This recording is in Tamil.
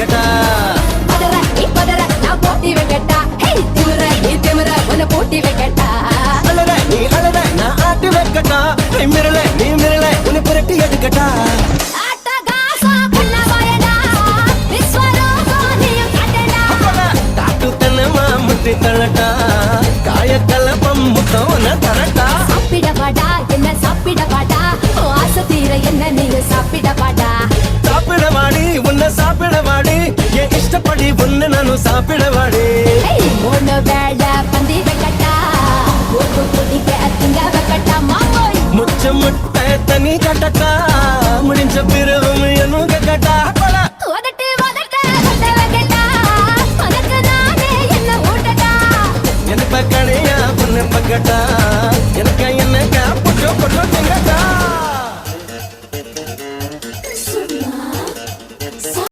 வெக்கட்டா பதற நான் போட்டி வைக்கட்டா திமிர உன்னை போட்டி வைக்கட்டா அழற நீ அழற நான் ஆட்டி வைக்கட்டா நீ மிரள உன்னை புரட்டி எடுக்கட்டா தாட்டுத்தனமா முத்தி தள்ளட்டா காயக்கலப்பம் முத்தவன தரட்டா சாப்பிடவாடா என்ன சாப்பிடவாடா ஆசை தீர என்ன நீங்க சாப்பிடவாடா சாப்பிடவாடி உன்னை சாப்பிடவாடி என் இஷ்டப்படி உன்னை நானும் சாப்பிடவாடி மூணு வேளை பந்தி வைக்கட்டா கூட்டு குடிக்க திங்க வைக்கட்டா மாமோய் முச்ச முட்டை தண்ணி கட்டட்டா முடிஞ்ச பிறவும் என்ன கட்டா உதட்டு வந்த வைக்கட்டா உனக்கு நானே என்ன ஊட்டட்டா எனக்கு கடையா பொண்ணு பக்கட்டா எனக்கு